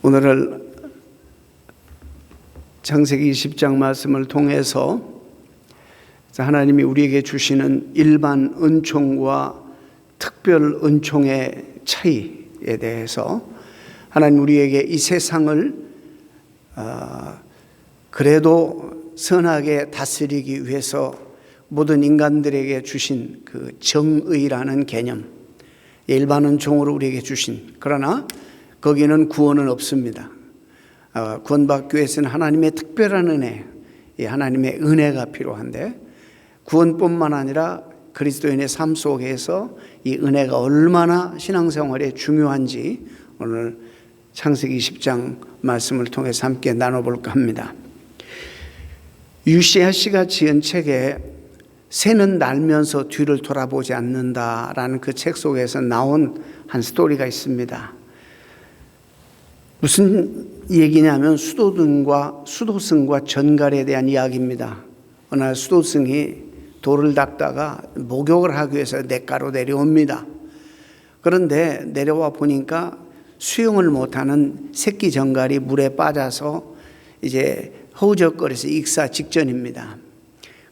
오늘을 창세기 20장 말씀을 통해서 하나님이 우리에게 주시는 일반 은총과 특별 은총의 차이에 대해서 하나님 우리에게 이 세상을 그래도 선하게 다스리기 위해서 모든 인간들에게 주신 그 정의라는 개념, 일반 은총으로 우리에게 주신, 그러나 거기는 구원은 없습니다. 구원받기 위해서는 하나님의 특별한 은혜, 하나님의 은혜가 필요한데, 구원뿐만 아니라 그리스도인의 삶 속에서 이 은혜가 얼마나 신앙생활에 중요한지 오늘 창세기 20장 말씀을 통해서 함께 나눠볼까 합니다. 유시아 씨가 지은 책에 새는 날면서 뒤를 돌아보지 않는다라는 그 책 속에서 나온 한 스토리가 있습니다. 무슨 얘기냐면 수도승과 전갈에 대한 이야기입니다. 어느 날 수도승이 돌을 닦다가 목욕을 하기 위해서 냇가로 내려옵니다. 그런데 내려와 보니까 수영을 못하는 새끼 전갈이 물에 빠져서 이제 허우적거려서 익사 직전입니다.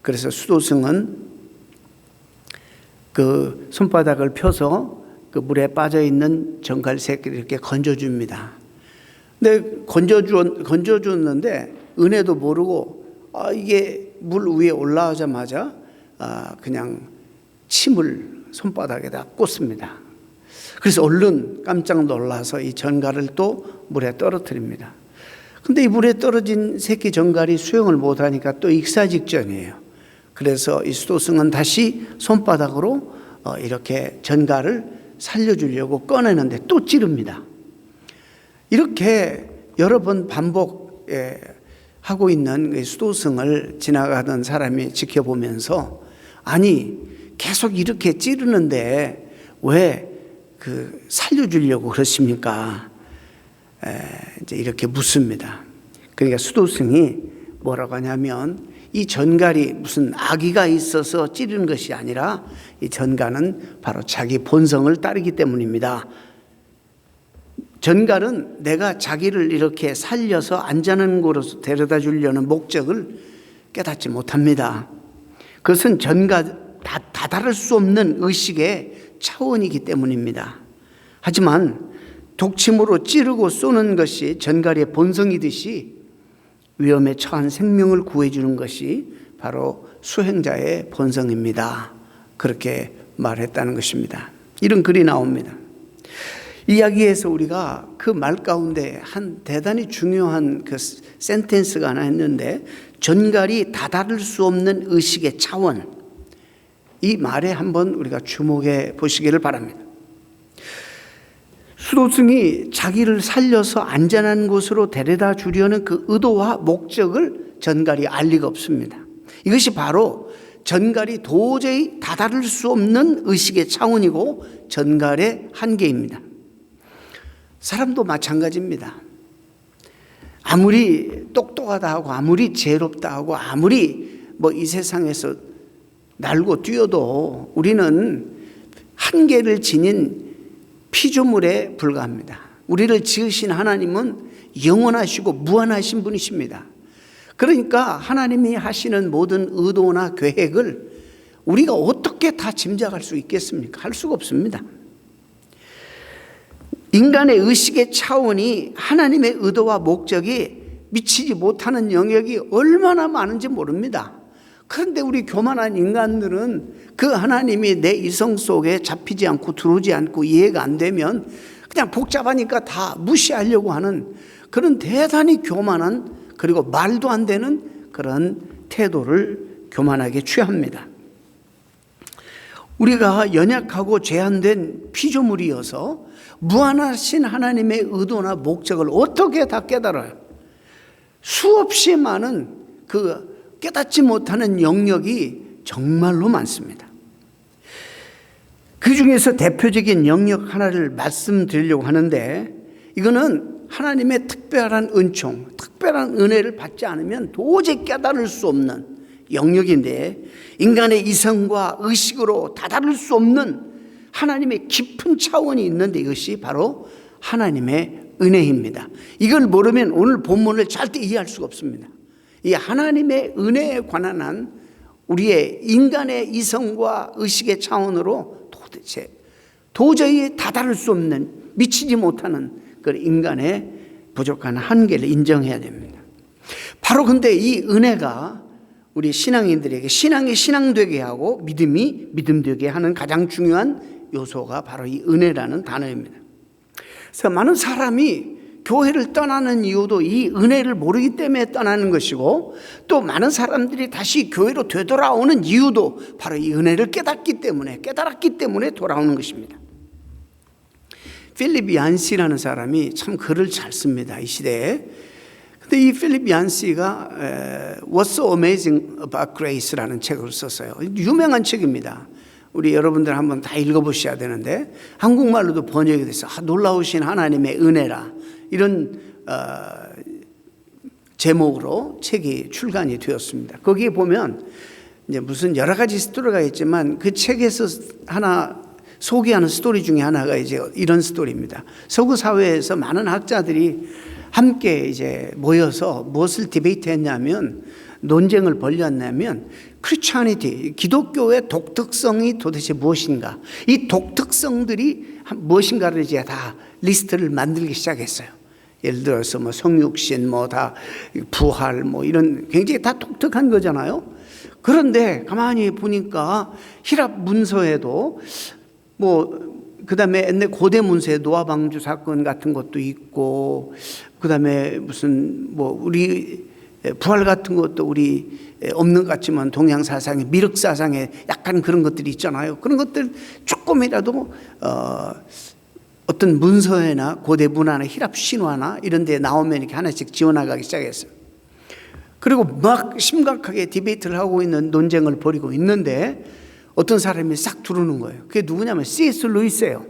그래서 수도승은 그 손바닥을 펴서 그 물에 빠져 있는 전갈 새끼를 이렇게 건져줍니다. 근데 건져줬는데 은혜도 모르고 이게 물 위에 올라오자마자 그냥 침을 손바닥에다 꽂습니다. 그래서 얼른 깜짝 놀라서 이 전갈을 또 물에 떨어뜨립니다. 근데 이 물에 떨어진 새끼 전갈이 수영을 못하니까 또 익사 직전이에요. 그래서 이 수도승은 다시 손바닥으로 이렇게 전갈을 살려주려고 꺼내는데 또 찌릅니다. 이렇게 여러 번 반복하고 있는 수도승을 지나가던 사람이 지켜보면서, 아니 계속 이렇게 찌르는데 왜 그 살려주려고 그러십니까? 이제 이렇게 묻습니다. 그러니까 수도승이 뭐라고 하냐면, 이 전갈이 무슨 악의가 있어서 찌르는 것이 아니라 이 전갈은 바로 자기 본성을 따르기 때문입니다. 전갈은 내가 자기를 이렇게 살려서 안전한 곳으로 데려다 주려는 목적을 깨닫지 못합니다. 그것은 다다를 수 없는 의식의 차원이기 때문입니다. 하지만 독침으로 찌르고 쏘는 것이 전갈의 본성이듯이 위험에 처한 생명을 구해주는 것이 바로 수행자의 본성입니다. 그렇게 말했다는 것입니다. 이런 글이 나옵니다. 이야기에서 우리가 그 말 가운데 한 대단히 중요한 그 센텐스가 하나 있는데, 전갈이 다다를 수 없는 의식의 차원, 이 말에 한번 우리가 주목해 보시기를 바랍니다. 수도승이 자기를 살려서 안전한 곳으로 데려다 주려는 그 의도와 목적을 전갈이 알 리가 없습니다. 이것이 바로 전갈이 도저히 다다를 수 없는 의식의 차원이고 전갈의 한계입니다. 사람도 마찬가지입니다. 아무리 똑똑하다 하고 아무리 지혜롭다 하고 아무리 이 세상에서 날고 뛰어도 우리는 한계를 지닌 피조물에 불과합니다. 우리를 지으신 하나님은 영원하시고 무한하신 분이십니다. 그러니까 하나님이 하시는 모든 의도나 계획을 우리가 어떻게 다 짐작할 수 있겠습니까? 할 수가 없습니다. 인간의 의식의 차원이 하나님의 의도와 목적이 미치지 못하는 영역이 얼마나 많은지 모릅니다. 그런데 우리 교만한 인간들은 그 하나님이 내 이성 속에 잡히지 않고 들어오지 않고 이해가 안 되면 그냥 복잡하니까 다 무시하려고 하는 그런 대단히 교만한, 그리고 말도 안 되는 그런 태도를 교만하게 취합니다. 우리가 연약하고 제한된 피조물이어서 무한하신 하나님의 의도나 목적을 어떻게 다 깨달아요? 수없이 많은 그 깨닫지 못하는 영역이 정말로 많습니다. 그 중에서 대표적인 영역 하나를 말씀드리려고 하는데, 이거는 하나님의 특별한 은총, 특별한 은혜를 받지 않으면 도저히 깨달을 수 없는 영역인데, 인간의 이성과 의식으로 다다를 수 없는 하나님의 깊은 차원이 있는데, 이것이 바로 하나님의 은혜입니다. 이걸 모르면 오늘 본문을 절대 이해할 수가 없습니다. 이 하나님의 은혜에 관한 한 우리의 인간의 이성과 의식의 차원으로 도저히 다다를 수 없는, 미치지 못하는 그 인간의 부족한 한계를 인정해야 됩니다. 바로 근데 이 은혜가 우리 신앙인들에게 신앙이 신앙되게 하고 믿음이 믿음되게 하는 가장 중요한 요소가 바로 이 은혜라는 단어입니다. 그래서 많은 사람이 교회를 떠나는 이유도 이 은혜를 모르기 때문에 떠나는 것이고, 또 많은 사람들이 다시 교회로 되돌아오는 이유도 바로 이 은혜를 깨닫기 때문에 돌아오는 것입니다. 필립 얀시라는 사람이 참 글을 잘 씁니다, 이 시대에. 근데 이 필립 얀시가 What's so amazing about Grace라는 책을 썼어요. 유명한 책입니다. 우리 여러분들 한번 다 읽어보셔야 되는데, 한국말로도 번역이 됐어요. 놀라우신 하나님의 은혜라, 이런 제목으로 책이 출간이 되었습니다. 거기에 보면 이제 무슨 여러 가지 스토리가 있지만 그 책에서 하나 소개하는 스토리 중에 하나가 이제 이런 스토리입니다. 서구 사회에서 많은 학자들이 함께 이제 모여서 무엇을 디베이트 했냐면, 논쟁을 벌였냐면, 크리스천이티, 기독교의 독특성이 도대체 무엇인가, 이 독특성들이 무엇인가를 이제 다 리스트를 만들기 시작했어요. 예를 들어서 뭐 성육신, 뭐 다 부활, 뭐 이런 굉장히 다 독특한 거잖아요. 그런데 가만히 보니까 히랍 문서에도 뭐 그다음에 옛날 고대 문서에 노아 방주 사건 같은 것도 있고, 그다음에 무슨 뭐 우리 부활 같은 것도 우리 없는 것 같지만 동양 사상에, 미륵 사상에 약간 그런 것들이 있잖아요. 그런 것들 조금이라도 어떤 문서에나 고대 문화나 히랍 신화나 이런 데 나오면 이렇게 하나씩 지어나가기 시작했어요. 그리고 막 심각하게 디베이트를 하고 있는, 논쟁을 벌이고 있는데 어떤 사람이 싹 들어오는 거예요. 그게 누구냐면 C.S. 루이스예요.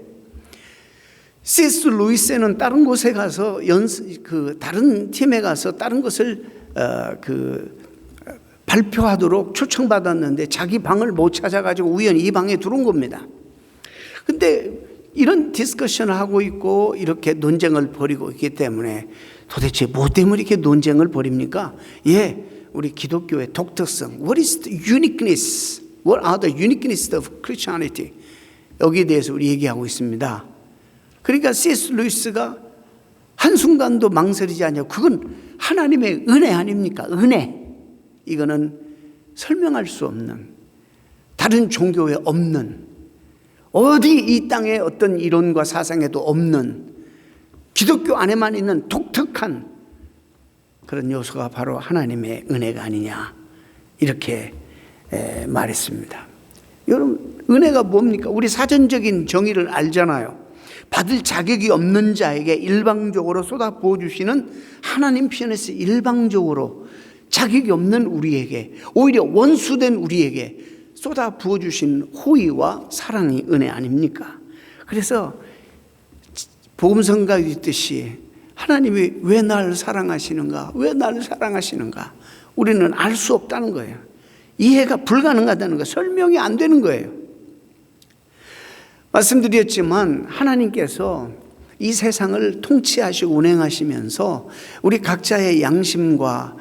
C.S. 루이스는 다른 곳에 가서 다른 팀에 가서 다른 것을 발표하도록 초청받았는데 자기 방을 못 찾아가지고 우연히 이 방에 들어온 겁니다. 근데 이런 디스커션을 하고 있고 이렇게 논쟁을 벌이고 있기 때문에 도대체 뭐 때문에 이렇게 논쟁을 벌입니까? 우리 기독교의 독특성, What is the uniqueness? What are the uniqueness of Christianity? 여기에 대해서 우리 얘기하고 있습니다. 그러니까 C.S. 루이스가 한순간도 망설이지 않냐고, 그건 하나님의 은혜 아닙니까? 은혜. 이거는 설명할 수 없는, 다른 종교에 없는, 어디 이 땅에 어떤 이론과 사상에도 없는, 기독교 안에만 있는 독특한 그런 요소가 바로 하나님의 은혜가 아니냐, 이렇게 말했습니다. 여러분, 은혜가 뭡니까? 우리 사전적인 정의를 알잖아요. 받을 자격이 없는 자에게 일방적으로 쏟아 부어주시는, 하나님 편에서 일방적으로 자격이 없는 우리에게, 오히려 원수된 우리에게 쏟아 부어주신 호의와 사랑이 은혜 아닙니까? 그래서 복음성가 있듯이 하나님이 왜 나를 사랑하시는가, 왜 나를 사랑하시는가, 우리는 알 수 없다는 거예요. 이해가 불가능하다는 거예요. 설명이 안 되는 거예요. 말씀드렸지만 하나님께서 이 세상을 통치하시고 운행하시면서 우리 각자의 양심과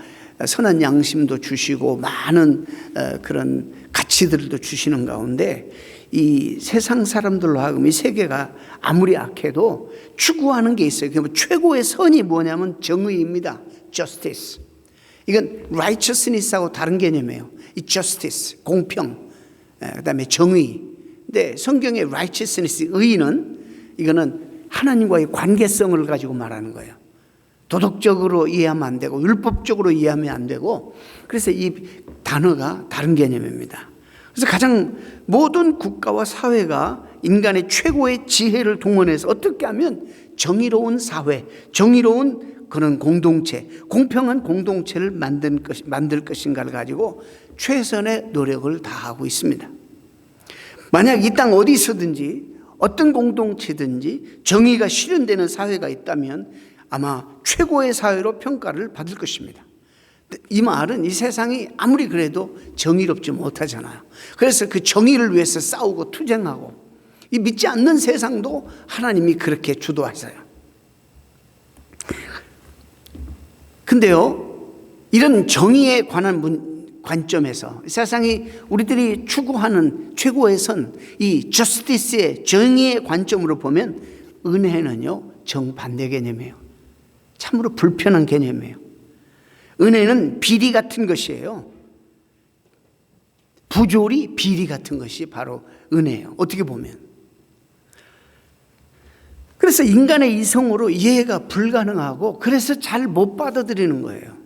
선한 양심도 주시고 많은 그런 가치들도 주시는 가운데, 이 세상 사람들로 하여금 이 세계가 아무리 악해도 추구하는 게 있어요. 그러면 최고의 선이 뭐냐면 정의입니다. Justice. 이건 righteousness하고 다른 개념이에요. 이 justice, 공평, 그다음에 정의. 근데 성경의 righteousness, 의는 이거는 하나님과의 관계성을 가지고 말하는 거예요. 도덕적으로 이해하면 안 되고 율법적으로 이해하면 안 되고, 그래서 이 단어가 다른 개념입니다. 그래서 가장 모든 국가와 사회가 인간의 최고의 지혜를 동원해서 어떻게 하면 정의로운 사회, 정의로운 그런 공동체, 공평한 공동체를 만들 것인가를 가지고 최선의 노력을 다하고 있습니다. 만약 이 땅 어디서든지 어떤 공동체든지 정의가 실현되는 사회가 있다면 아마 최고의 사회로 평가를 받을 것입니다. 이 말은 이 세상이 아무리 그래도 정의롭지 못하잖아요. 그래서 그 정의를 위해서 싸우고 투쟁하고, 이 믿지 않는 세상도 하나님이 그렇게 주도하세요. 근데요, 이런 정의에 관한 관점에서 세상이 우리들이 추구하는 최고의 선, 이 저스티스의 정의의 관점으로 보면 은혜는요, 정반대 개념이에요. 참으로 불편한 개념이에요. 은혜는 비리 같은 것이에요. 부조리 비리 같은 것이 바로 은혜예요. 어떻게 보면. 그래서 인간의 이성으로 이해가 불가능하고 그래서 잘 못 받아들이는 거예요.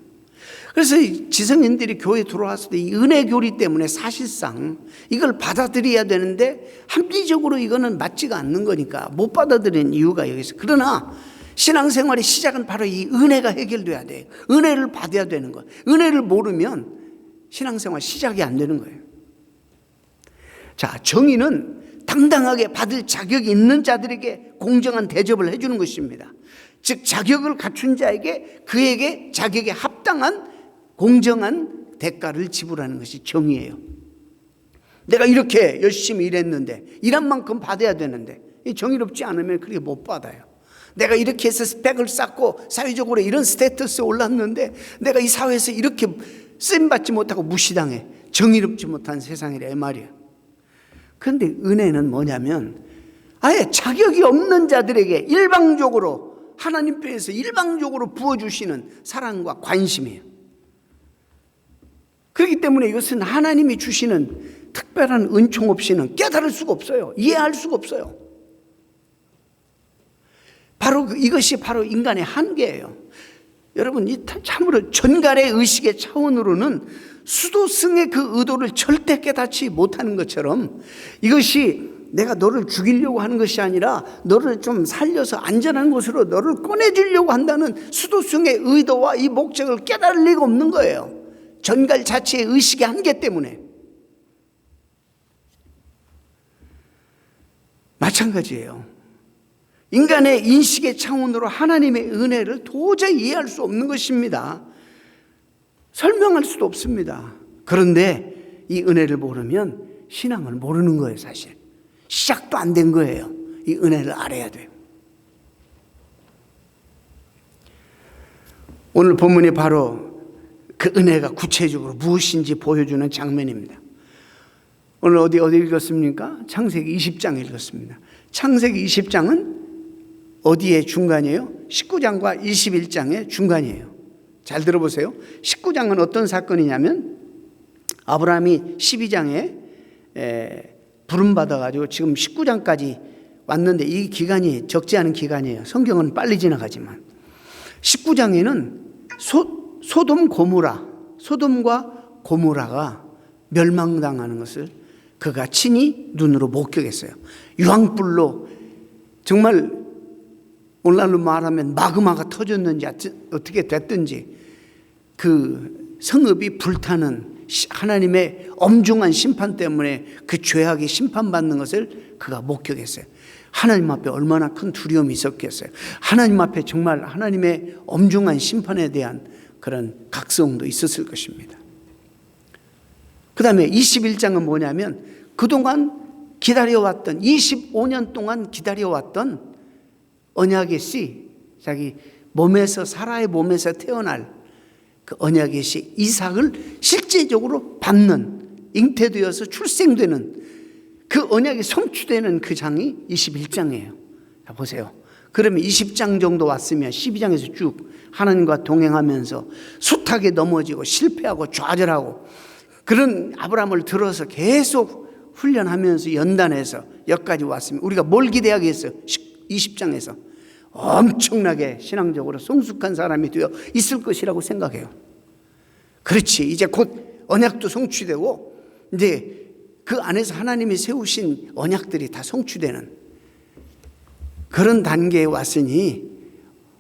그래서 지성인들이 교회에 들어왔을 때 이 은혜 교리 때문에 사실상 이걸 받아들여야 되는데 합리적으로 이거는 맞지가 않는 거니까 못 받아들이는 이유가 여기 있어요. 그러나 신앙생활의 시작은 바로 이 은혜가 해결돼야 돼요. 은혜를 받아야 되는 거예요. 은혜를 모르면 신앙생활 시작이 안 되는 거예요. 자, 정의는 당당하게 받을 자격이 있는 자들에게 공정한 대접을 해주는 것입니다. 즉 자격을 갖춘 자에게 그에게 자격에 합당한 공정한 대가를 지불하는 것이 정의예요. 내가 이렇게 열심히 일했는데 일한 만큼 받아야 되는데 정의롭지 않으면 그렇게 못 받아요. 내가 이렇게 해서 스펙을 쌓고 사회적으로 이런 스테이터스에 올랐는데 내가 이 사회에서 이렇게 쓰임받지 못하고 무시당해. 정의롭지 못한 세상이래 말이에요. 그런데 은혜는 뭐냐면 아예 자격이 없는 자들에게 일방적으로 하나님께서 일방적으로 부어주시는 사랑과 관심이에요. 그렇기 때문에 이것은 하나님이 주시는 특별한 은총 없이는 깨달을 수가 없어요. 이해할 수가 없어요. 바로 이것이 바로 인간의 한계예요. 여러분, 이 참으로 전갈의 의식의 차원으로는 수도승의 그 의도를 절대 깨닫지 못하는 것처럼 이것이 내가 너를 죽이려고 하는 것이 아니라 너를 좀 살려서 안전한 곳으로 너를 꺼내주려고 한다는 수도승의 의도와 이 목적을 깨달을 리가 없는 거예요. 전갈 자체의 의식의 한계 때문에. 마찬가지예요. 인간의 인식의 차원으로 하나님의 은혜를 도저히 이해할 수 없는 것입니다. 설명할 수도 없습니다. 그런데 이 은혜를 모르면 신앙을 모르는 거예요, 사실. 시작도 안 된 거예요. 이 은혜를 알아야 돼요. 오늘 본문이 바로 그 은혜가 구체적으로 무엇인지 보여주는 장면입니다. 오늘 어디 읽었습니까? 창세기 20장 읽었습니다. 창세기 20장은 어디에 중간이에요? 19장과 21장의 중간이에요. 잘 들어보세요. 19장은 어떤 사건이냐면 아브라함이 12장에 부름받아가지고 지금 19장까지 왔는데 이 기간이 적지 않은 기간이에요. 성경은 빨리 지나가지만 19장에는 소돔과 고모라가 멸망당하는 것을 그가 친히 눈으로 목격했어요. 유황불로 정말 오늘날로 말하면 마그마가 터졌는지 어떻게 됐든지 그 성읍이 불타는 하나님의 엄중한 심판 때문에 그 죄악이 심판받는 것을 그가 목격했어요. 하나님 앞에 얼마나 큰 두려움이 있었겠어요. 하나님 앞에 정말 하나님의 엄중한 심판에 대한 그런 각성도 있었을 것입니다. 그 다음에 21장은 뭐냐면 그동안 기다려왔던 25년 동안 기다려왔던 언약의 씨, 자기 몸에서 사라의 몸에서 태어날 그 언약의 씨 이삭을 실제적으로 받는, 잉태되어서 출생되는 그 언약이 성취되는 그 장이 21장이에요. 자, 보세요. 그러면 20장 정도 왔으면 12장에서 쭉 하나님과 동행하면서 숱하게 넘어지고 실패하고 좌절하고 그런 아브라함을 들어서 계속 훈련하면서 연단해서 여기까지 왔으면 우리가 뭘 기대하겠어요? 20장에서 엄청나게 신앙적으로 성숙한 사람이 되어 있을 것이라고 생각해요. 그렇지. 이제 곧 언약도 성취되고 이제 그 안에서 하나님이 세우신 언약들이 다 성취되는 그런 단계에 왔으니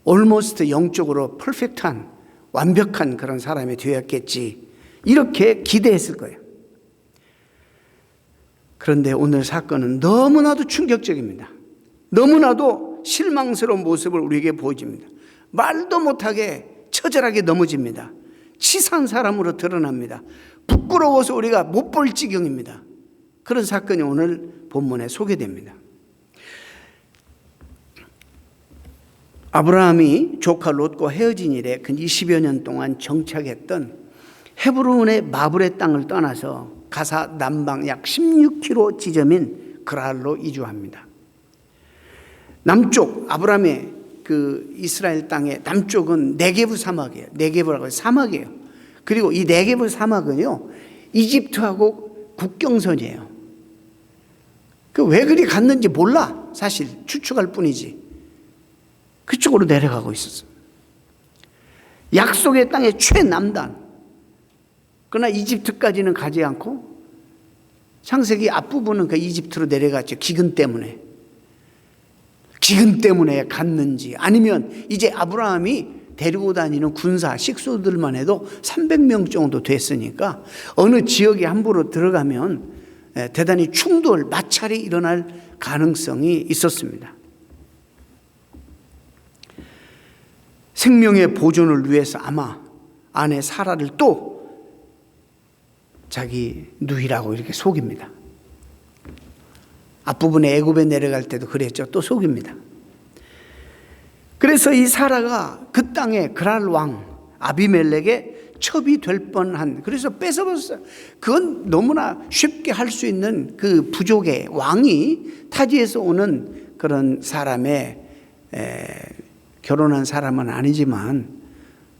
almost 영적으로 퍼펙트한 완벽한 그런 사람이 되었겠지. 이렇게 기대했을 거예요. 그런데 오늘 사건은 너무나도 충격적입니다. 너무나도 실망스러운 모습을 우리에게 보여줍니다. 말도 못하게 처절하게 넘어집니다. 치사한 사람으로 드러납니다. 부끄러워서 우리가 못 볼 지경입니다. 그런 사건이 오늘 본문에 소개됩니다. 아브라함이 조카 롯과 헤어진 이래 근 20여 년 동안 정착했던 헤브론의 마블의 땅을 떠나서 가사 남방 약 16km 지점인 그랄로 이주합니다. 남쪽 아브라함의 그 이스라엘 땅의 남쪽은 네게브 사막이에요. 네게브라고 해서 사막이에요. 그리고 이 네게브 사막은요 이집트하고 국경선이에요. 그 왜 그리 갔는지 몰라. 사실 추측할 뿐이지. 그쪽으로 내려가고 있었어. 약속의 땅의 최남단. 그러나 이집트까지는 가지 않고 창세기 앞부분은 그 이집트로 내려갔죠. 기근 때문에. 기근 때문에 갔는지 아니면 이제 아브라함이 데리고 다니는 군사 식소들만 해도 300명 정도 됐으니까 어느 지역에 함부로 들어가면 대단히 충돌, 마찰이 일어날 가능성이 있었습니다. 생명의 보존을 위해서 아마 아내 사라를 또 자기 누이라고 이렇게 속입니다. 앞부분에 애굽에 내려갈 때도 그랬죠. 또 속입니다. 그래서 이 사라가 그 땅에 그랄 왕 아비멜렉의 첩이 될 뻔한, 그래서 뺏어버렸어요. 그건 너무나 쉽게 할 수 있는 그 부족의 왕이 타지에서 오는 그런 사람의 결혼한 사람은 아니지만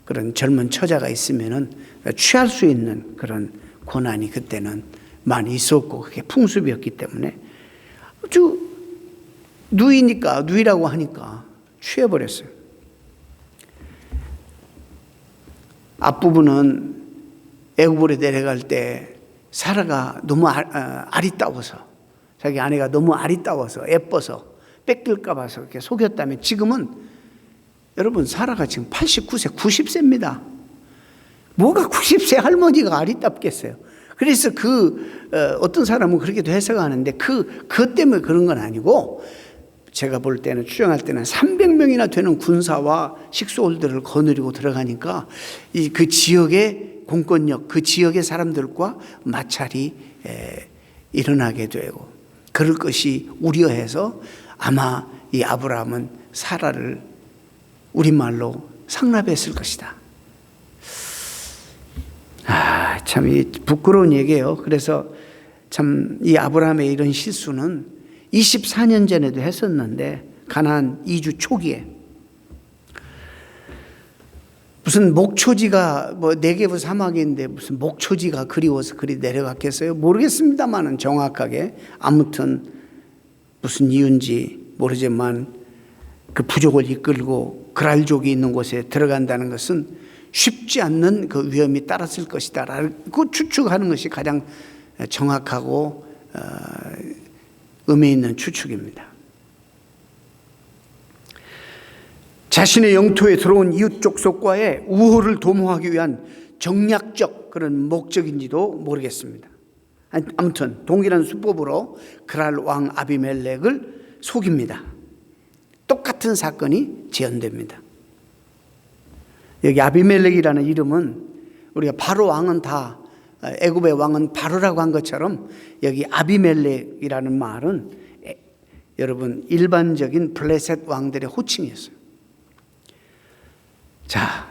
그런 젊은 처자가 있으면은 취할 수 있는 그런 권한이 그때는 많이 있었고 그게 풍습이었기 때문에 아주 누이니까 누이라고 하니까 취해버렸어요. 앞부분은 애굽으로 내려갈 때 사라가 너무 아리따워서 자기 아내가 너무 아리따워서 예뻐서 뺏길까 봐서 이렇게 속였다면 지금은 여러분 사라가 지금 89세 90세입니다. 뭐가 90세 할머니가 아리따웠겠어요. 그래서 어떤 사람은 그렇게도 해석하는데 그것 때문에 그런 건 아니고 제가 볼 때는 추정할 때는 300명이나 되는 군사와 식소들을 거느리고 들어가니까 그 지역의 공권력, 그 지역의 사람들과 마찰이 일어나게 되고 그럴 것이 우려해서 아마 이 아브라함은 사라를 우리말로 상납했을 것이다. 참 이 부끄러운 얘기예요. 그래서 참 이 아브라함의 이런 실수는 24년 전에도 했었는데 가나안 이주 초기에 무슨 목초지가 네게브 사막인데 무슨 목초지가 그리워서 그리 내려갔겠어요? 모르겠습니다만은 정확하게 아무튼 무슨 이유인지 모르지만 그 부족을 이끌고 그랄족이 있는 곳에 들어간다는 것은 쉽지 않는 그 위험이 따랐을 것이다 라고 추측하는 것이 가장 정확하고 의미 있는 추측입니다. 자신의 영토에 들어온 이웃 족속과의 우호를 도모하기 위한 정략적 그런 목적인지도 모르겠습니다. 아무튼 동일한 수법으로 그랄 왕 아비멜렉을 속입니다. 똑같은 사건이 재현됩니다. 여기 아비멜렉이라는 이름은 우리가 바로 왕은 다 애굽의 왕은 바로라고 한 것처럼 여기 아비멜렉이라는 말은 여러분 일반적인 블레셋 왕들의 호칭이었어요. 자,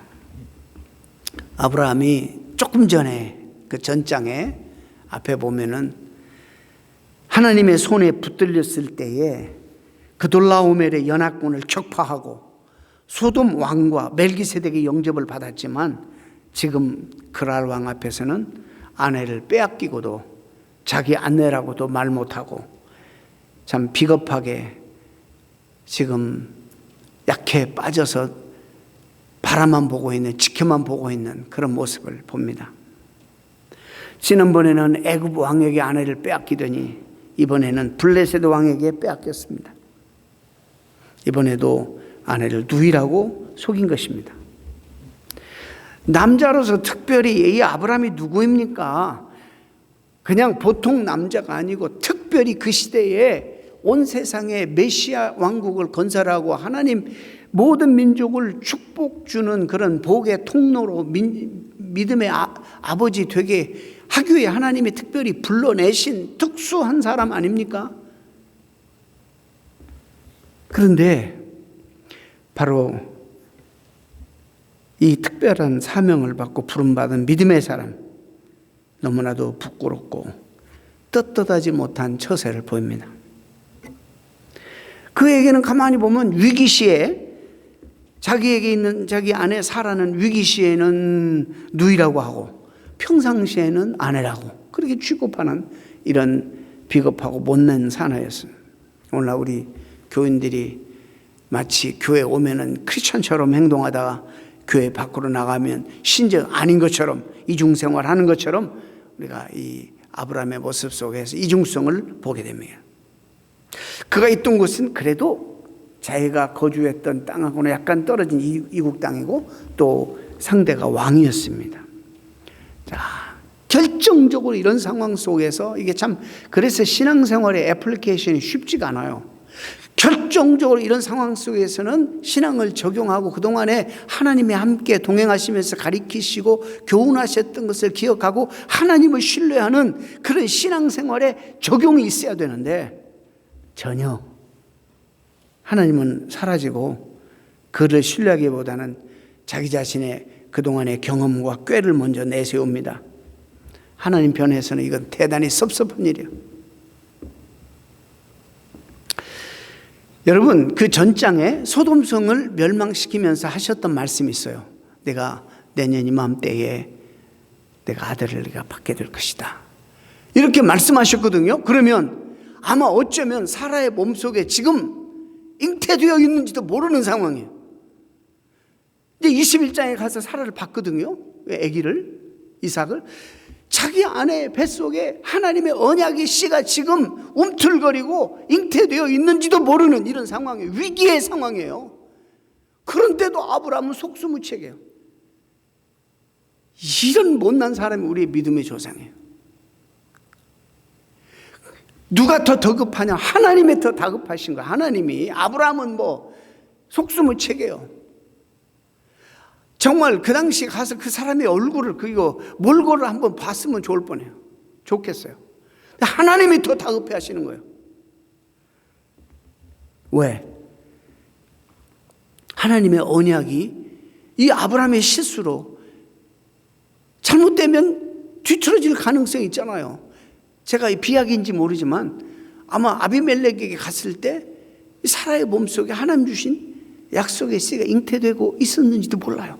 아브라함이 조금 전에 그 전장에 앞에 보면은 하나님의 손에 붙들렸을 때에 그돌라오멜의 연합군을 격파하고 소돔 왕과 멜기세덱의 영접을 받았지만 지금 그랄 왕 앞에서는 아내를 빼앗기고도 자기 아내라고도 말 못하고 참 비겁하게 지금 약해 빠져서 바라만 보고 있는, 지켜만 보고 있는 그런 모습을 봅니다. 지난번에는 애굽 왕에게 아내를 빼앗기더니 이번에는 블레셋 왕에게 빼앗겼습니다. 이번에도 아내를 누이라고 속인 것입니다. 남자로서 특별히 이 아브라함이 누구입니까? 그냥 보통 남자가 아니고 특별히 그 시대에 온 세상에 메시아 왕국을 건설하고 하나님 모든 민족을 축복 주는 그런 복의 통로로 믿음의 아버지 되게 하기 위해 하나님이 특별히 불러내신 특수한 사람 아닙니까? 그런데 바로 이 특별한 사명을 받고 부름받은 믿음의 사람, 너무나도 부끄럽고 떳떳하지 못한 처세를 보입니다. 그에게는 가만히 보면 위기 시에 자기에게 있는 자기 아내 사라는 위기 시에는 누이라고 하고 평상시에는 아내라고 그렇게 취급하는 이런 비겁하고 못난 사나이였어요. 오늘날 우리 교인들이 마치 교회 오면은 크리스천처럼 행동하다가 교회 밖으로 나가면 신적 아닌 것처럼 이중생활 하는 것처럼 우리가 이 아브라함의 모습 속에서 이중성을 보게 됩니다. 그가 있던 곳은 그래도 자기가 거주했던 땅하고는 약간 떨어진 이국 땅이고 또 상대가 왕이었습니다. 자, 결정적으로 이런 상황 속에서 이게 참 그래서 신앙생활의 애플리케이션이 쉽지가 않아요. 결정적으로 이런 상황 속에서는 신앙을 적용하고 그동안에 하나님이 함께 동행하시면서 가리키시고 교훈하셨던 것을 기억하고 하나님을 신뢰하는 그런 신앙생활에 적용이 있어야 되는데 전혀 하나님은 사라지고 그를 신뢰하기보다는 자기 자신의 그동안의 경험과 꾀를 먼저 내세웁니다. 하나님 편에서는 이건 대단히 섭섭한 일이에요. 여러분, 그 전장에 소돔성을 멸망시키면서 하셨던 말씀이 있어요. 내가 내년 이맘때에 내가 아들을 네가 받게 될 것이다. 이렇게 말씀하셨거든요. 그러면 아마 어쩌면 사라의 몸속에 지금 잉태되어 있는지도 모르는 상황이에요. 이제 21장에 가서 사라를 봤거든요. 아기를, 이삭을. 자기 아내의 뱃속에 하나님의 언약의 씨가 지금 움틀거리고 잉태되어 있는지도 모르는 이런 상황이에요. 위기의 상황이에요. 그런데도 아브라함은 속수무책이에요. 이런 못난 사람이 우리의 믿음의 조상이에요. 누가 더 다급하냐? 하나님이 더 다급하신 거예요. 하나님이. 아브라함은 뭐 속수무책이에요. 정말 그 당시 가서 그 사람의 얼굴을 그리고 몰골을 한번 봤으면 좋을 뻔해요. 좋겠어요. 하나님이 더 다급해 하시는 거예요. 왜? 하나님의 언약이 이 아브라함의 실수로 잘못되면 뒤틀어질 가능성이 있잖아요. 제가 이 비약인지 모르지만 아마 아비멜렉에게 갔을 때 사라의 몸속에 하나님 주신 약속의 씨가 잉태되고 있었는지도 몰라요.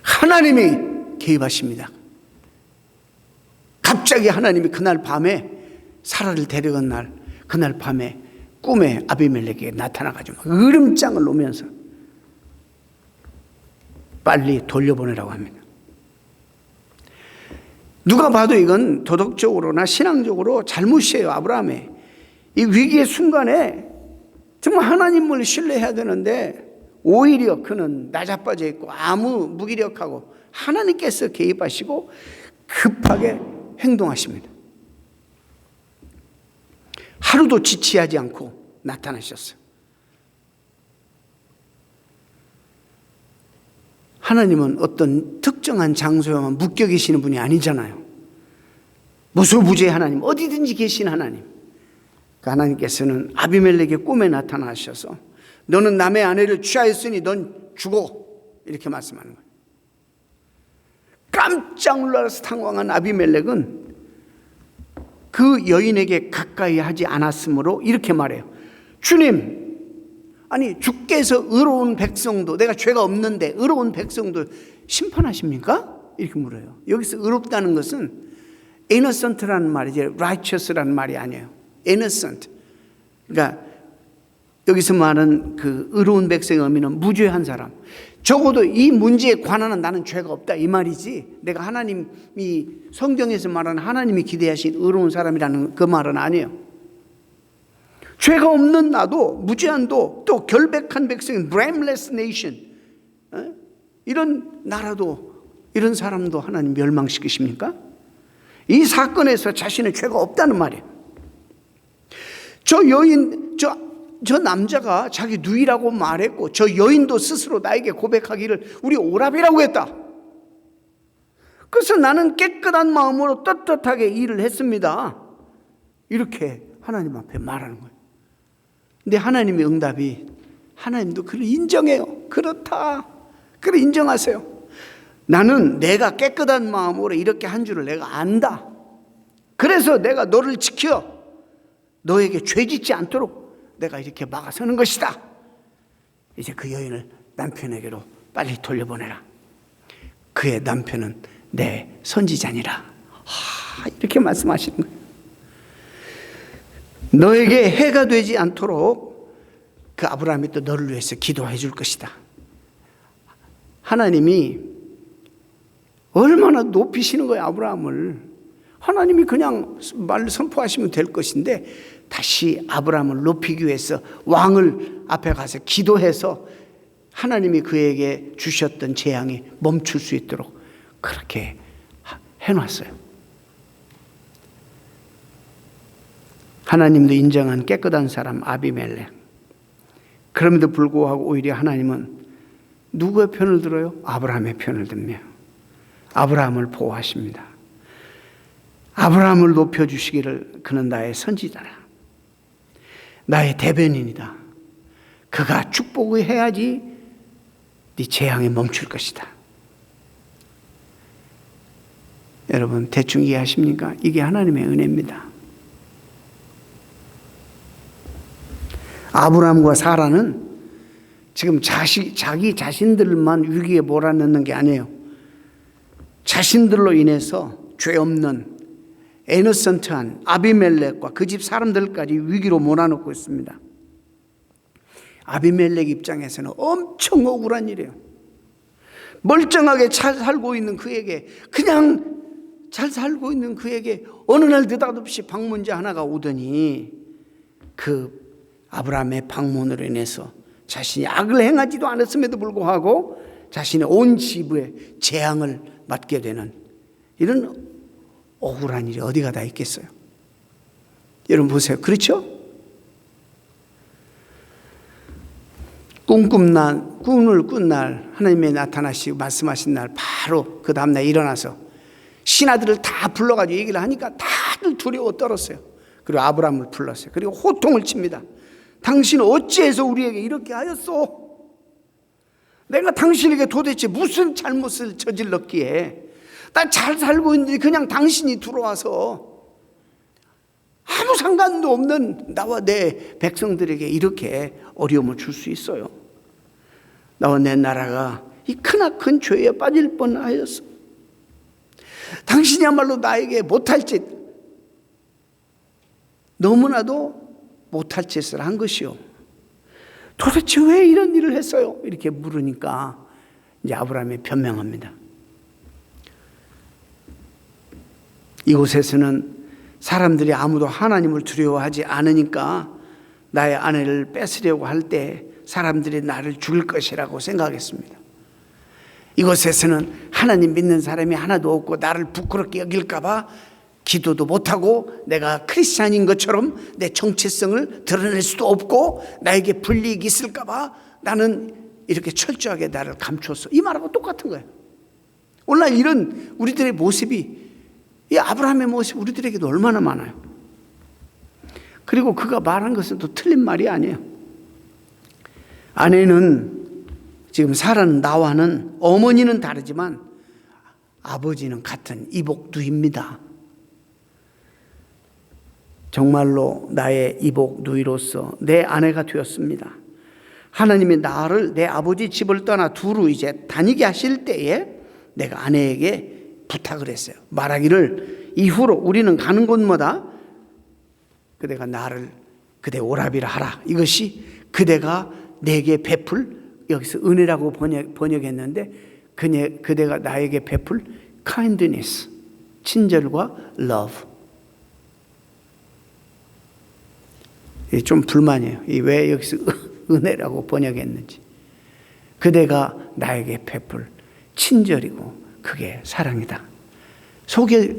하나님이 개입하십니다. 갑자기 하나님이 그날 밤에 사라를 데려간 날 그날 밤에 꿈에 아비멜렉에게 나타나가지고 으름장을 놓으면서 빨리 돌려보내라고 합니다. 누가 봐도 이건 도덕적으로나 신앙적으로 잘못이에요. 아브라함의 이 위기의 순간에 정말 하나님을 신뢰해야 되는데 오히려 그는 나자빠져 있고 아무 무기력하고 하나님께서 개입하시고 급하게 행동하십니다. 하루도 지체하지 않고 나타나셨어요. 하나님은 어떤 특정한 장소에만 묶여 계시는 분이 아니잖아요. 무소부재 하나님, 어디든지 계신 하나님. 그 하나님께서는 아비멜렉의 꿈에 나타나셔서 너는 남의 아내를 취하였으니 넌 죽어 이렇게 말씀하는 거예요. 깜짝 놀라서 당황한 아비멜렉은 그 여인에게 가까이 하지 않았으므로 이렇게 말해요. 주님, 아니 주께서 의로운 백성도 내가 죄가 없는데 의로운 백성도 심판하십니까? 이렇게 물어요. 여기서 의롭다는 것은 innocent라는 말이지 righteous라는 말이 아니에요. innocent. 그러니까 여기서 말하는 그 의로운 백성의 의미는 무죄한 사람. 적어도 이 문제에 관한은 나는 죄가 없다 이 말이지 내가 하나님이 성경에서 말하는 하나님이 기대하신 의로운 사람이라는 그 말은 아니에요. 죄가 없는 나도 무죄한도 또 결백한 백성인 blameless nation 이런 나라도 이런 사람도 하나님 멸망시키십니까? 이 사건에서 자신의 죄가 없다는 말이에요. 저 여인 저 남자가 자기 누이라고 말했고 저 여인도 스스로 나에게 고백하기를 우리 오랍이라고 했다. 그래서 나는 깨끗한 마음으로 떳떳하게 일을 했습니다. 이렇게 하나님 앞에 말하는 거예요. 근데 하나님의 응답이 하나님도 그를 인정해요. 그렇다. 그래, 인정하세요. 나는 내가 깨끗한 마음으로 이렇게 한 줄을 내가 안다. 그래서 내가 너를 지켜 너에게 죄 짓지 않도록 내가 이렇게 막아서는 것이다. 이제 그 여인을 남편에게로 빨리 돌려보내라. 그의 남편은 내 선지자니라. 이렇게 말씀하시는 거예요. 너에게 해가 되지 않도록 그 아브라함이 또 너를 위해서 기도해 줄 것이다. 하나님이 얼마나 높이시는 거예요, 아브라함을. 하나님이 그냥 말로 선포하시면 될 것인데 다시 아브라함을 높이기 위해서 왕을 앞에 가서 기도해서 하나님이 그에게 주셨던 재앙이 멈출 수 있도록 그렇게 해놨어요. 하나님도 인정한 깨끗한 사람 아비멜렉. 그럼에도 불구하고 오히려 하나님은 누구의 편을 들어요? 아브라함의 편을 듭니다. 아브라함을 보호하십니다. 아브라함을 높여주시기를 그는 나의 선지자라. 나의 대변인이다. 그가 축복을 해야지 네 재앙이 멈출 것이다. 여러분 대충 이해하십니까? 이게 하나님의 은혜입니다. 아브라함과 사라는 지금 자기 자신들만 위기에 몰아넣는 게 아니에요. 자신들로 인해서 죄 없는 에너센트한 아비멜렉과 그 집 사람들까지 위기로 몰아넣고 있습니다. 아비멜렉 입장에서는 엄청 억울한 일이에요. 멀쩡하게 잘 살고 있는 그에게, 그냥 잘 살고 있는 그에게 어느 날 느닷없이 방문자 하나가 오더니 그 아브라함의 방문으로 인해서 자신이 악을 행하지도 않았음에도 불구하고 자신의 온 집에 재앙을 맞게 되는 이런 억울한 일이 어디가 다 있겠어요? 여러분 보세요. 그렇죠? 꿈을 꾼 날 하나님의 나타나시고 말씀하신 날 바로 그 다음날 일어나서 신하들을 다 불러가지고 얘기를 하니까 다들 두려워 떨었어요. 그리고 아브라함을 불렀어요. 그리고 호통을 칩니다. 당신은 어찌해서 우리에게 이렇게 하였소? 내가 당신에게 도대체 무슨 잘못을 저질렀기에 나 잘 살고 있는데 그냥 당신이 들어와서 아무 상관도 없는 나와 내 백성들에게 이렇게 어려움을 줄 수 있어요. 나와 내 나라가 이 크나큰 죄에 빠질 뻔하였어. 당신이야말로 나에게 못할 짓, 너무나도 못할 짓을 한 것이요. 도대체 왜 이런 일을 했어요? 이렇게 물으니까 이제 아브라함이 변명합니다. 이곳에서는 사람들이 아무도 하나님을 두려워하지 않으니까 나의 아내를 뺏으려고 할 때 사람들이 나를 죽일 것이라고 생각했습니다. 이곳에서는 하나님 믿는 사람이 하나도 없고 나를 부끄럽게 여길까 봐 기도도 못하고 내가 크리스찬인 것처럼 내 정체성을 드러낼 수도 없고 나에게 불이익이 있을까 봐 나는 이렇게 철저하게 나를 감췄어. 이 말하고 똑같은 거예요. 오늘날 이런 우리들의 모습이, 이 아브라함의 모습이 우리들에게도 얼마나 많아요. 그리고 그가 말한 것은 또 틀린 말이 아니에요. 아내는 지금 사라는 나와는 어머니는 다르지만 아버지는 같은 이복 누이입니다. 정말로 나의 이복 누이로서 내 아내가 되었습니다. 하나님이 나를 내 아버지 집을 떠나 두루 이제 다니게 하실 때에 내가 아내에게 부탁을 했어요. 말하기를 이후로 우리는 가는 곳마다 그대가 나를 그대 오라비라 하라. 이것이 그대가 내게 베풀, 여기서 은혜라고 번역했는데 그대가 나에게 베풀 kindness, 친절과 love. 좀 불만이에요. 왜 여기서 은혜라고 번역했는지. 그대가 나에게 베풀 친절이고 그게 사랑이다.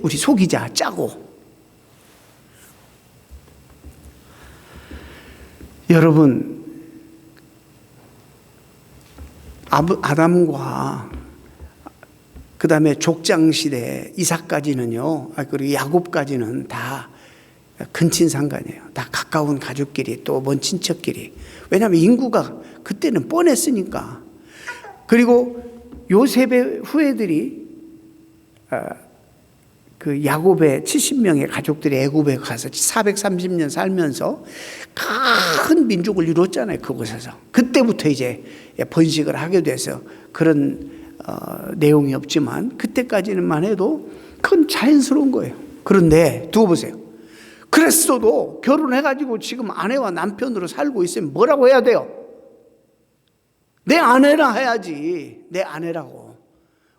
우리 속이자, 짜고. 여러분, 아담과 그 다음에 족장시대 이삭까지는요, 그리고 야곱까지는 다 근친상간이에요. 다 가까운 가족끼리 또 먼 친척끼리. 왜냐하면 인구가 그때는 뻔했으니까. 그리고 요셉의 후예들이 그 야곱의 70명의 가족들이 애굽에 가서 430년 살면서 큰 민족을 이뤘잖아요. 그곳에서. 그때부터 이제 번식을 하게 돼서 그런 내용이 없지만 그때까지만 해도 그건 자연스러운 거예요. 그런데 두고 보세요. 그랬어도 결혼해가지고 지금 아내와 남편으로 살고 있으면 뭐라고 해야 돼요? 내 아내라 해야지. 내 아내라고.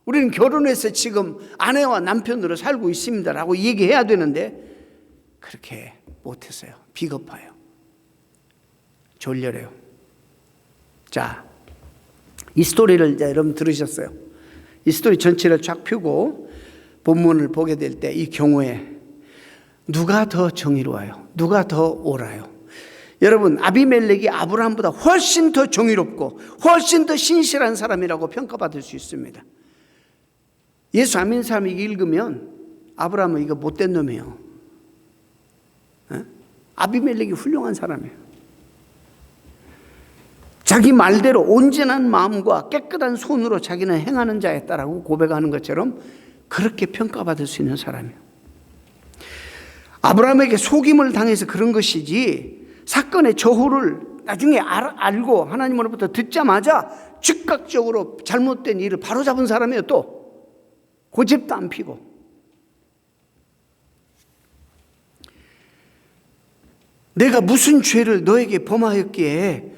우리는 결혼해서 지금 아내와 남편으로 살고 있습니다라고 얘기해야 되는데 그렇게 못했어요. 비겁해요. 졸려래요. 자, 이 스토리를 이제 여러분 들으셨어요. 이 스토리 전체를 쫙 펴고 본문을 보게 될 때 이 경우에 누가 더 정의로워요? 누가 더 옳아요? 여러분, 아비멜렉이 아브라함보다 훨씬 더 정의롭고 훨씬 더 신실한 사람이라고 평가받을 수 있습니다. 예수 안 믿는 사람이 읽으면 아브라함은 이거 못된 놈이에요. 아비멜렉이 훌륭한 사람이에요. 자기 말대로 온전한 마음과 깨끗한 손으로 자기는 행하는 자였다라고 고백하는 것처럼 그렇게 평가받을 수 있는 사람이에요. 아브라함에게 속임을 당해서 그런 것이지 사건의 저후를 나중에 알고 하나님으로부터 듣자마자 즉각적으로 잘못된 일을 바로잡은 사람이에요. 또 고집도 안 피고. 내가 무슨 죄를 너에게 범하였기에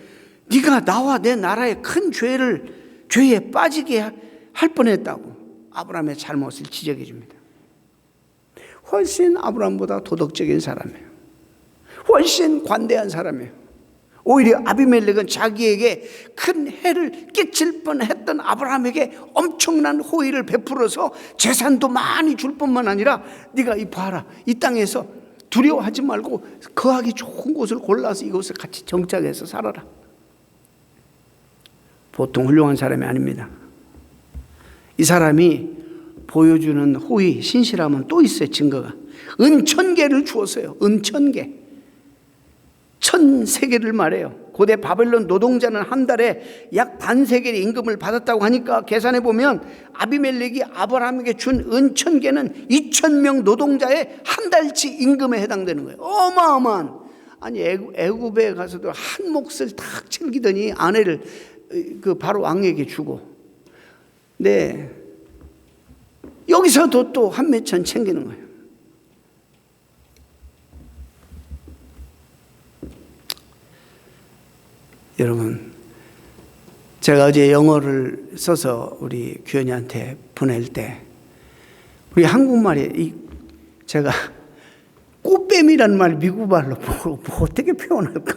네가 나와 내 나라의 큰 죄에 빠지게 할 뻔했다고 아브라함의 잘못을 지적해 줍니다. 훨씬 아브라함보다 도덕적인 사람이에요. 훨씬 관대한 사람이에요. 오히려 아비멜렉은 자기에게 큰 해를 끼칠 뻔했던 아브라함에게 엄청난 호의를 베풀어서 재산도 많이 줄 뿐만 아니라 네가 이 봐라, 이 땅에서 두려워하지 말고 거하기 좋은 곳을 골라서 이곳에 같이 정착해서 살아라. 보통 훌륭한 사람이 아닙니다. 이 사람이 보여주는 호의, 신실함은 또 있어요. 증거가. 은 1000개를 주었어요. 은 1000개. 1000세겔을 말해요. 고대 바벨론 노동자는 한 달에 약 반세겔의 임금을 받았다고 하니까 계산해 보면 아비멜렉이 아브라함에게 준 은 1000개는 2000명 노동자의 한 달치 임금에 해당되는 거예요. 어마어마한. 아니 애굽에 가서도 한 몫을 탁 챙기더니 아내를 그 바로 왕에게 주고, 네, 여기서도 또 한 몇 천 챙기는 거예요. 여러분, 제가 어제 영어를 써서 우리 규현이한테 보낼 때 우리 한국말에 제가 꽃뱀이라는 말 미국 말로 뭐 어떻게 표현할까?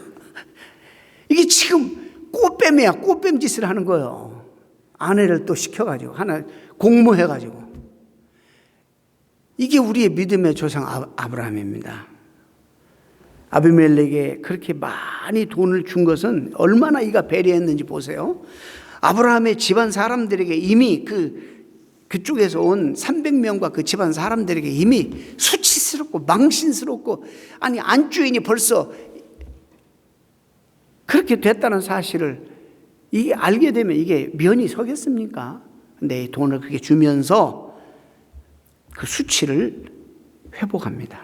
이게 지금 꽃뱀이야. 꽃뱀 짓을 하는 거예요. 아내를 또 시켜가지고 하나 공모해가지고. 이게 우리의 믿음의 조상 아브라함입니다. 아비멜렉에게 그렇게 많이 돈을 준 것은 얼마나 이가 배려했는지 보세요. 아브라함의 집안 사람들에게 이미 그쪽에서 온 300명과 그 집안 사람들에게 이미 수치스럽고 망신스럽고, 아니 안주인이 벌써 그렇게 됐다는 사실을 이게 알게 되면 이게 면이 서겠습니까? 근데 이 돈을 그렇게 주면서 그 수치를 회복합니다.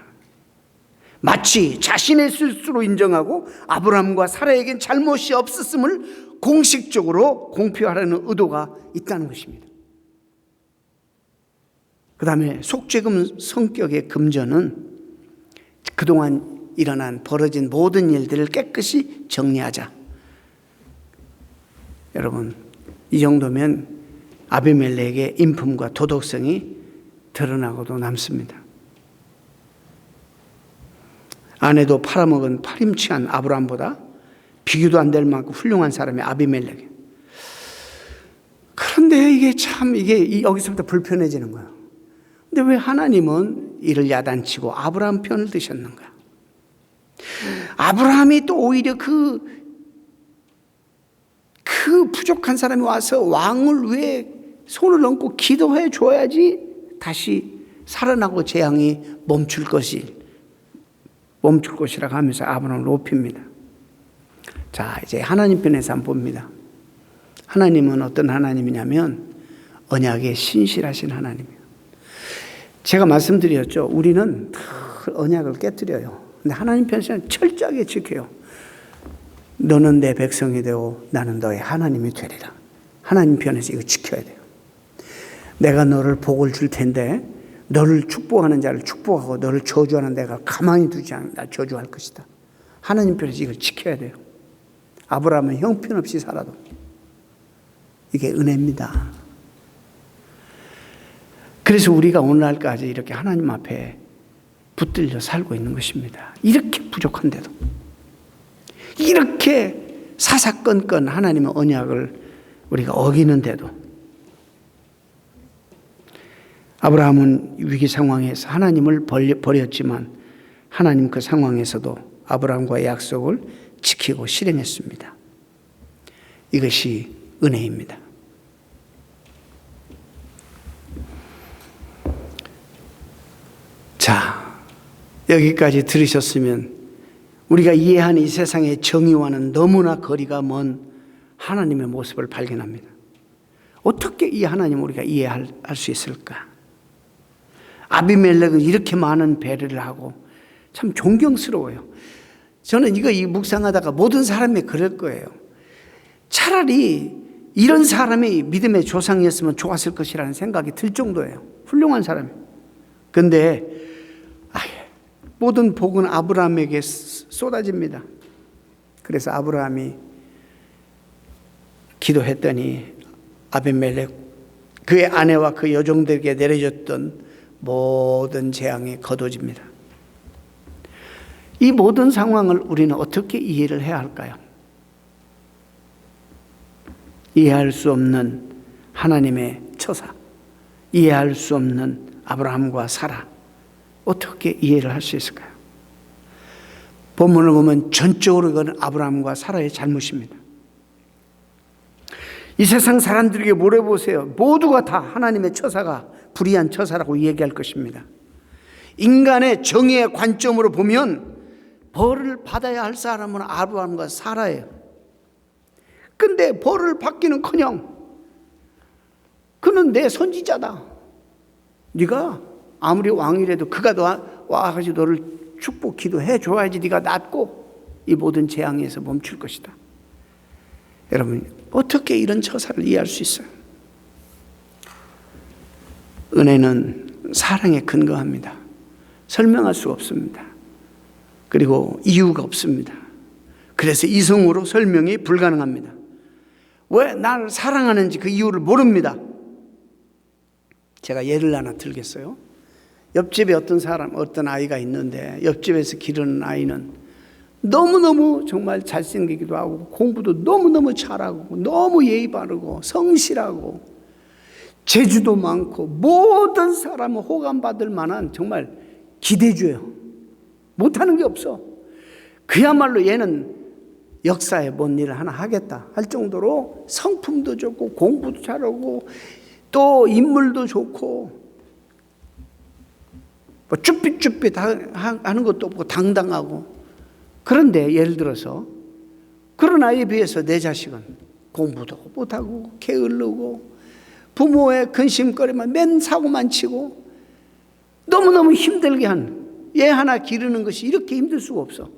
마치 자신의 실수로 인정하고 아브라함과 사라에겐 잘못이 없었음을 공식적으로 공표하려는 의도가 있다는 것입니다. 그 다음에 속죄금 성격의 금전은 그동안 벌어진 모든 일들을 깨끗이 정리하자. 여러분, 이 정도면 아비멜렉의 인품과 도덕성이 드러나고도 남습니다. 아내도 팔아먹은 파림치한 아브라함보다 비교도 안 될 만큼 훌륭한 사람이 아비멜렉. 그런데 이게 참 여기서부터 불편해지는 거예요. 근데 왜 하나님은 이를 야단치고 아브라함 편을 드셨는가? 아브라함이 또 오히려 그 부족한 사람이 와서 왕을 위해 손을 얹고 기도해 줘야지 다시 살아나고 재앙이 멈출 것이 멈출 것이라 하면서 아브라함을 높입니다. 자, 이제 하나님 편에서 한번 봅니다. 하나님은 어떤 하나님이냐면 언약에 신실하신 하나님이에요. 제가 말씀드렸죠. 우리는 다 언약을 깨뜨려요. 근데 하나님 편에서는 철저하게 지켜요. 너는 내 백성이 되고 나는 너의 하나님이 되리라. 하나님 편에서 이거 지켜야 돼요. 내가 너를 복을 줄 텐데 너를 축복하는 자를 축복하고 너를 저주하는 내가 가만히 두지 않는다. 저주할 것이다. 하나님 편에서 이걸 지켜야 돼요. 아브라함은 형편없이 살아도 이게 은혜입니다. 그래서 우리가 오늘날까지 이렇게 하나님 앞에 붙들려 살고 있는 것입니다. 이렇게 부족한데도, 이렇게 사사건건 하나님의 언약을 우리가 어기는데도, 아브라함은 위기 상황에서 하나님을 버렸지만 하나님 그 상황에서도 아브라함과의 약속을 지키고 실행했습니다. 이것이 은혜입니다. 자, 여기까지 들으셨으면 우리가 이해하는 이 세상의 정의와는 너무나 거리가 먼 하나님의 모습을 발견합니다. 어떻게 이 하나님을 우리가 이해할 수 있을까? 아비멜렉은 이렇게 많은 배려를 하고 참 존경스러워요. 저는 이 묵상하다가 모든 사람이 그럴 거예요. 차라리 이런 사람이 믿음의 조상이었으면 좋았을 것이라는 생각이 들 정도예요. 훌륭한 사람이에요. 그런데 모든 복은 아브라함에게 쏟아집니다. 그래서 아브라함이 기도했더니 아비멜렉 그의 아내와 그 여종들에게 내려졌던 모든 재앙이 거둬집니다. 이 모든 상황을 우리는 어떻게 이해를 해야 할까요? 이해할 수 없는 하나님의 처사, 이해할 수 없는 아브라함과 사라, 어떻게 이해를 할 수 있을까요? 본문을 보면 전적으로 이건 아브라함과 사라의 잘못입니다. 이 세상 사람들에게 물어보세요. 모두가 다 하나님의 처사가 불의한 처사라고 얘기할 것입니다. 인간의 정의의 관점으로 보면 벌을 받아야 할 사람은 아브라함과 사라예요. 근데 벌을 받기는커녕 그는 내 선지자다. 네가 아무리 왕이라도 그가 와가지고 너를 축복 기도해 줘야지 네가 낫고 이 모든 재앙에서 멈출 것이다. 여러분 어떻게 이런 처사를 이해할 수 있어요? 은혜는 사랑에 근거합니다. 설명할 수가 없습니다. 그리고 이유가 없습니다. 그래서 이성으로 설명이 불가능합니다. 왜 나를 사랑하는지 그 이유를 모릅니다. 제가 예를 하나 들겠어요. 옆집에 어떤 아이가 있는데 옆집에서 기르는 아이는 너무너무 정말 잘생기기도 하고 공부도 너무너무 잘하고 너무 예의 바르고 성실하고 재주도 많고 모든 사람은 호감받을 만한 정말 기대주예요. 못하는 게 없어. 그야말로 얘는 역사에 뭔 일을 하나 하겠다 할 정도로 성품도 좋고 공부도 잘하고 또 인물도 좋고 뭐 쭈삣쭈삣 하는 것도 없고 당당하고. 그런데 예를 들어서 그런 아이에 비해서 내 자식은 공부도 못하고 게을르고 부모의 근심거리만 맨 사고만 치고 너무너무 힘들게 한 얘 하나 기르는 것이 이렇게 힘들 수가 없어.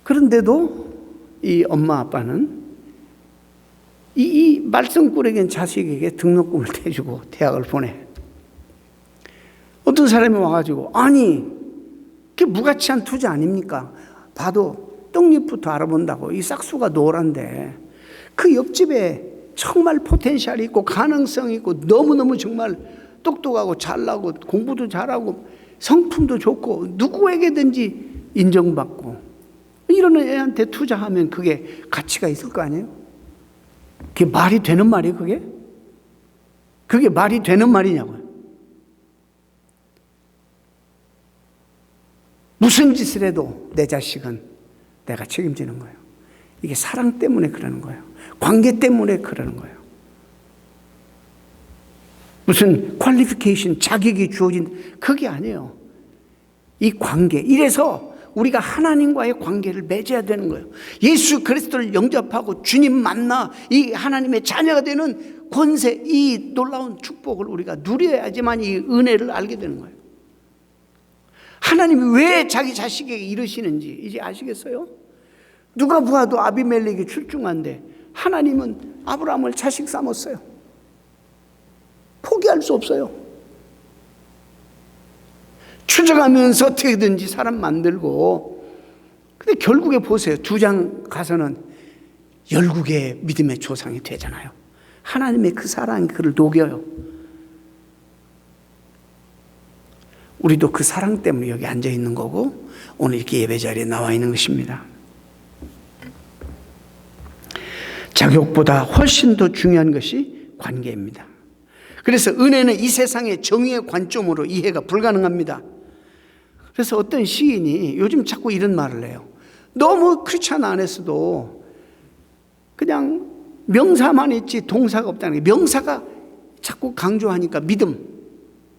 그런데도 이 엄마 아빠는 이 말썽꾸러기인 자식에게 등록금을 대주고 대학을 보내. 어떤 사람이 와가지고 아니 그게 무가치한 투자 아닙니까? 봐도 떡잎부터 알아본다고 이 싹수가 노란데 그 옆집에 정말 포텐셜이 있고 가능성이 있고 너무너무 정말 똑똑하고 잘나고 공부도 잘하고 성품도 좋고 누구에게든지 인정받고 이러는 애한테 투자하면 그게 가치가 있을 거 아니에요? 그게 말이 되는 말이에요, 그게? 그게 말이 되는 말이냐고요. 무슨 짓을 해도 내 자식은 내가 책임지는 거예요. 이게 사랑 때문에 그러는 거예요. 관계 때문에 그러는 거예요. 무슨 퀄리피케이션, 자격이 주어진 그게 아니에요. 이 관계. 이래서 우리가 하나님과의 관계를 맺어야 되는 거예요. 예수 그리스도를 영접하고 주님 만나 이 하나님의 자녀가 되는 권세, 이 놀라운 축복을 우리가 누려야지만 이 은혜를 알게 되는 거예요. 하나님이 왜 자기 자식에게 이러시는지 이제 아시겠어요? 누가 보아도 아비멜렉이 출중한데 하나님은 아브라함을 자식 삼았어요. 포기할 수 없어요. 추적하면서 어떻게든지 사람 만들고, 근데 결국에 보세요. 2장 가서는 열국의 믿음의 조상이 되잖아요. 하나님의 그 사랑이 그를 녹여요. 우리도 그 사랑 때문에 여기 앉아 있는 거고 오늘 이렇게 예배 자리에 나와 있는 것입니다. 자격보다 훨씬 더 중요한 것이 관계입니다. 그래서 은혜는 이 세상의 정의의 관점으로 이해가 불가능합니다. 그래서 어떤 시인이 요즘 자꾸 이런 말을 해요. 너무 크리스찬 안에서도 그냥 명사만 있지 동사가 없다는 게, 명사가 자꾸 강조하니까 믿음,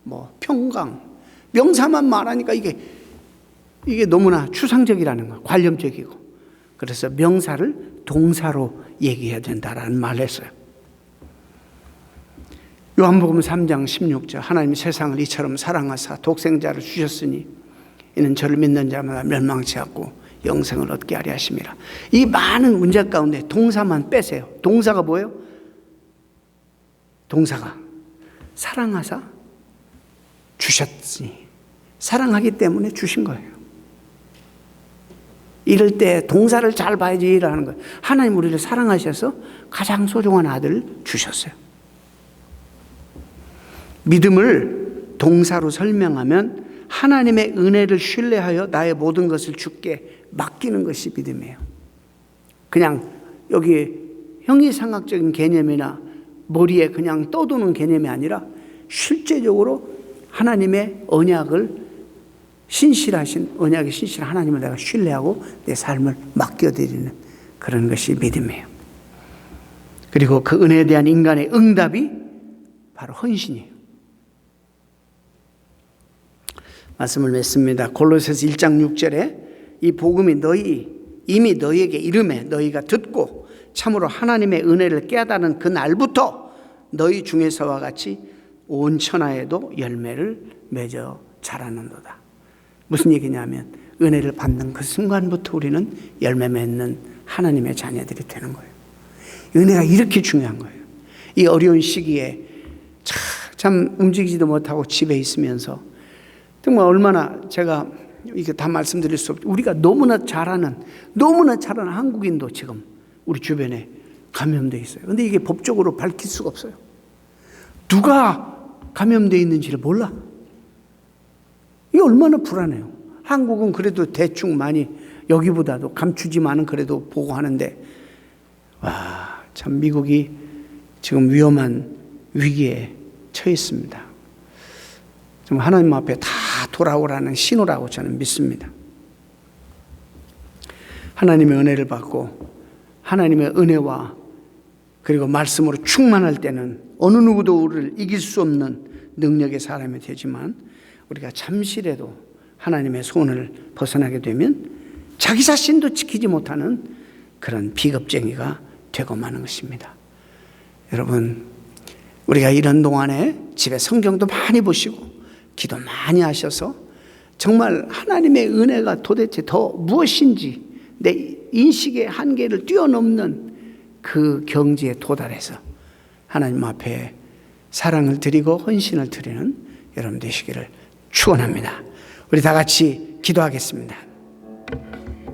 뭐 평강, 명사만 말하니까 이게 너무나 추상적이라는 거예요. 관념적이고. 그래서 명사를 동사로 얘기해야 된다라는 말을 했어요. 요한복음 3장 16절, 하나님이 세상을 이처럼 사랑하사 독생자를 주셨으니 이는 저를 믿는 자마다 멸망치 않고 영생을 얻게 하려 하심이라. 이 많은 문제 가운데 동사만 빼세요. 동사가 뭐예요? 동사가 사랑하사 주셨으니, 사랑하기 때문에 주신 거예요. 이럴 때 동사를 잘 봐야지 라는 거예요. 하나님 우리를 사랑하셔서 가장 소중한 아들을 주셨어요. 믿음을 동사로 설명하면 하나님의 은혜를 신뢰하여 나의 모든 것을 주께 맡기는 것이 믿음이에요. 그냥 여기 형이상학적인 개념이나 머리에 그냥 떠도는 개념이 아니라 실제적으로 하나님의 언약을 신실하신, 언약의 신실한 하나님을 내가 신뢰하고 내 삶을 맡겨드리는 그런 것이 믿음이에요. 그리고 그 은혜에 대한 인간의 응답이 바로 헌신이에요. 말씀을 맺습니다. 골로새서 1장 6절에 이 복음이 이미 너희에게 이름에 너희가 듣고 참으로 하나님의 은혜를 깨닫는 그 날부터 너희 중에서와 같이 온 천하에도 열매를 맺어 자라는도다. 무슨 얘기냐면 은혜를 받는 그 순간부터 우리는 열매 맺는 하나님의 자녀들이 되는 거예요. 은혜가 이렇게 중요한 거예요. 이 어려운 시기에 참 움직이지도 못하고 집에 있으면서 정말 얼마나, 제가 이게 다 말씀드릴 수 없죠. 우리가 너무나 잘 아는 한국인도 지금 우리 주변에 감염되어 있어요. 그런데 이게 법적으로 밝힐 수가 없어요. 누가 감염되어 있는지를 몰라. 이게 얼마나 불안해요. 한국은 그래도 대충 많이 여기보다도 감추지만은 그래도 보고 하는데, 와, 참 미국이 지금 위험한 위기에 처해 있습니다. 좀 하나님 앞에 다 돌아오라는 신호라고 저는 믿습니다. 하나님의 은혜를 받고 하나님의 은혜와 그리고 말씀으로 충만할 때는 어느 누구도 우리를 이길 수 없는 능력의 사람이 되지만, 우리가 잠시라도 하나님의 손을 벗어나게 되면 자기 자신도 지키지 못하는 그런 비겁쟁이가 되고 마는 것입니다. 여러분, 우리가 이런 동안에 집에 성경도 많이 보시고 기도 많이 하셔서 정말 하나님의 은혜가 도대체 더 무엇인지 내 인식의 한계를 뛰어넘는 그 경지에 도달해서 하나님 앞에 사랑을 드리고 헌신을 드리는 여러분 되시기를 축원합니다. 우리 다 같이 기도하겠습니다.